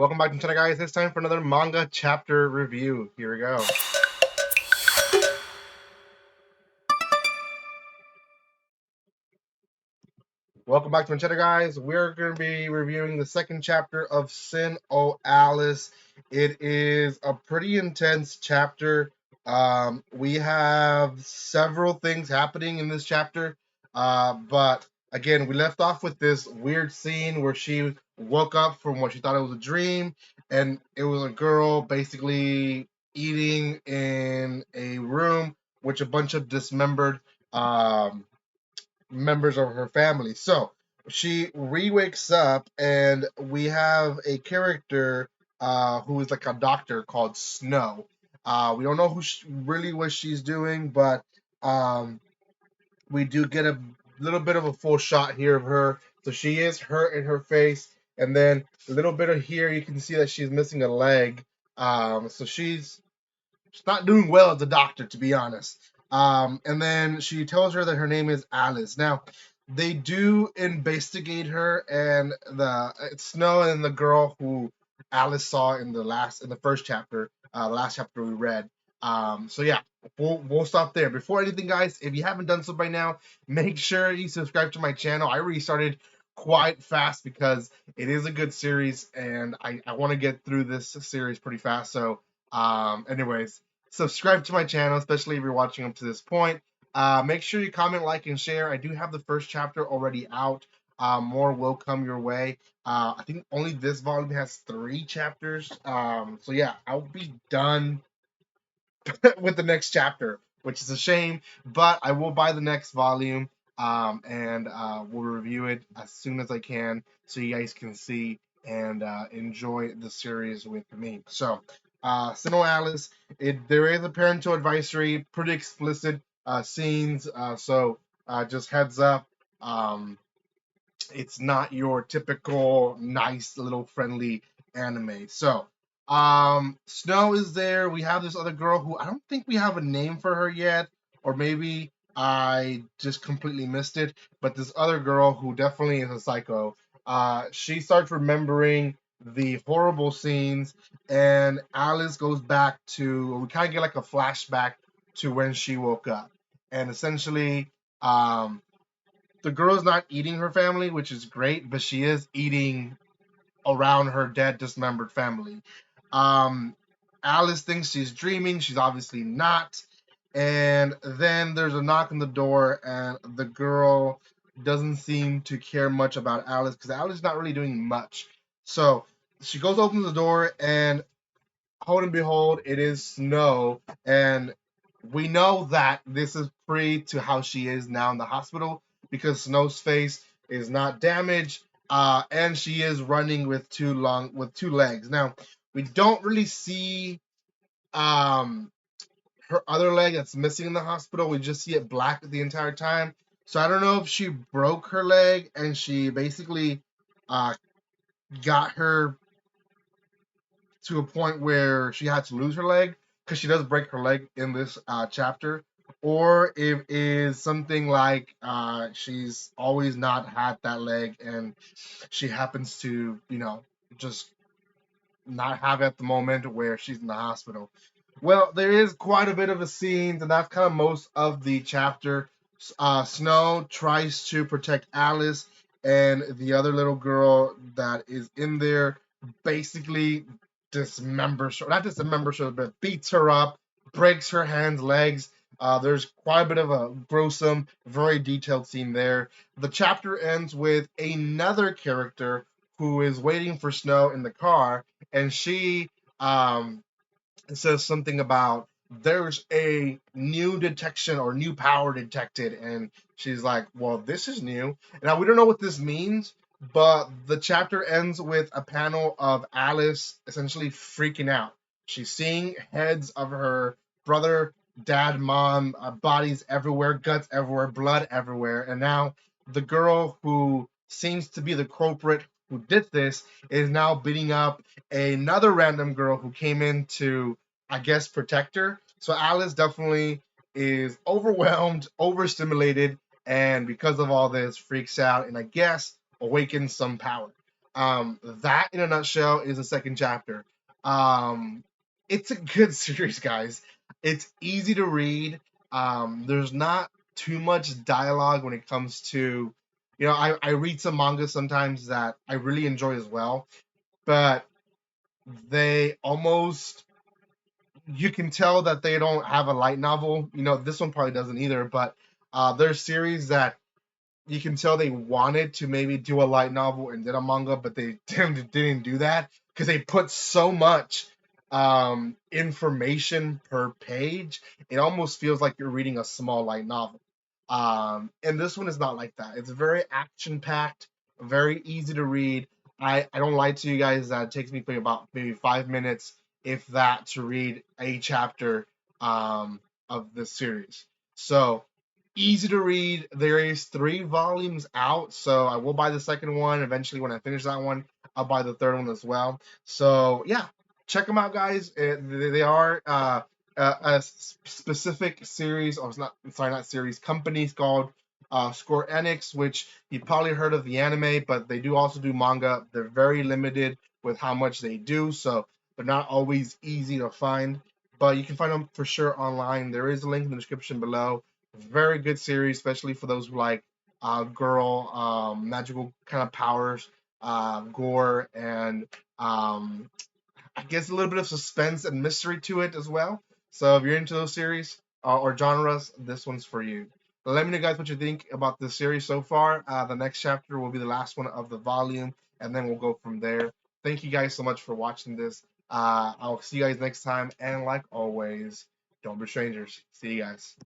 Welcome back to the channel, guys. It's time for another manga chapter review. Here we go. Welcome back to my channel, guys. We're going to be reviewing the second chapter of SINoALICE. It is a pretty intense chapter. We have several things happening in this chapter, but again, we left off with this weird scene where she woke up from what she thought it was a dream, and it was a girl basically eating in a room with a bunch of dismembered members of her family. So she re-wakes up, and we have a character who is like a doctor called Snow. We don't know really what she's doing, but um, we do get a little bit of a full shot here of her. So she is hurt in her face, and then a little bit of here you can see that she's missing a leg. So she's not doing well as a doctor, to be honest. And then she tells her that her name is Alice. Now, they do investigate her, and it's Snow and the girl who Alice saw in the first chapter, the last chapter we read. So yeah, we'll stop there. Before anything, guys, if you haven't done so by now, make sure you subscribe to my channel. I restarted quite fast because it is a good series, and I want to get through this series pretty fast. So anyways, subscribe to my channel, especially if you're watching up to this point. Make sure you comment, like, and share. I do have the first chapter already out. More will come your way. I think only this volume has 3 chapters. So yeah, I'll be done with the next chapter, which is a shame, but I will buy the next volume, and we'll review it as soon as I can so you guys can see and enjoy the series with me. So, SINoALICE, there is a parental advisory, pretty explicit scenes, so just heads up. Um, it's not your typical nice little friendly anime. So, Snow is there. We have this other girl who I don't think we have a name for her yet, or maybe I just completely missed it. But this other girl who definitely is a psycho, she starts remembering the horrible scenes, and Alice goes back to, we kind of get like a flashback to when she woke up, and essentially, the girl's not eating her family, which is great, but she is eating around her dead, dismembered family. Um, Alice thinks she's dreaming. She's obviously not. And then there's a knock on the door, and the girl doesn't seem to care much about Alice because Alice is not really doing much. So she goes to open the door, and hold and behold, it is Snow. And we know that this is pre to how she is now in the hospital because Snow's face is not damaged, and she is running with two legs. Now, we don't really see um, her other leg that's missing in the hospital. We just see it black the entire time. So I don't know if she broke her leg and she basically uh, got her to a point where she had to lose her leg, because she does break her leg in this chapter, or if it is something like she's always not had that leg and she happens to, just not have it at the moment where she's in the hospital. Well, there is quite a bit of a scene, and that's kind of most of the chapter. Snow tries to protect Alice, and the other little girl that is in there basically dismembers her, not dismembers her, but beats her up, breaks her hands, legs. There's quite a bit of a gruesome, very detailed scene there. The chapter ends with another character who is waiting for Snow in the car, and she says something about there's a new detection or new power detected, and she's like, well, this is new. Now, we don't know what this means, but the chapter ends with a panel of Alice essentially freaking out. She's seeing heads of her brother, dad, mom, bodies everywhere, guts everywhere, blood everywhere, and now the girl who seems to be the culprit who did this is now beating up another random girl who came in to, I guess, protect her. So Alice definitely is overwhelmed, overstimulated, and because of all this, freaks out and I guess awakens some power. That in a nutshell is the second chapter. Um, it's a good series, guys. It's easy to read. There's not too much dialogue when it comes to, I read some manga sometimes that I really enjoy as well, but they almost, you can tell that they don't have a light novel. This one probably doesn't either, but there's series that you can tell they wanted to maybe do a light novel and did a manga, but they didn't do that because they put so much information per page. It almost feels like you're reading a small light novel. And this one is not like that. It's very action packed, very easy to read. I don't lie to you guys that it takes me about maybe 5 minutes, if that, to read a chapter of this series. So easy to read. There is 3 volumes out, so I will buy the second one eventually. When I finish that one, I'll buy the third one as well. So yeah, check them out, guys. They are a specific series, or it's not, sorry, not series, companies called Square Enix, which you probably heard of the anime, but they do also do manga. They're very limited with how much they do, so they're not always easy to find, but you can find them for sure online. There is a link in the description below. Very good series, especially for those who like girl magical kind of powers, gore, and I guess a little bit of suspense and mystery to it as well. So if you're into those series or genres, this one's for you. Let me know, guys, what you think about this series so far. The next chapter will be the last one of the volume, and then we'll go from there. Thank you guys so much for watching this. I'll see you guys next time, and like always, don't be strangers. See you guys.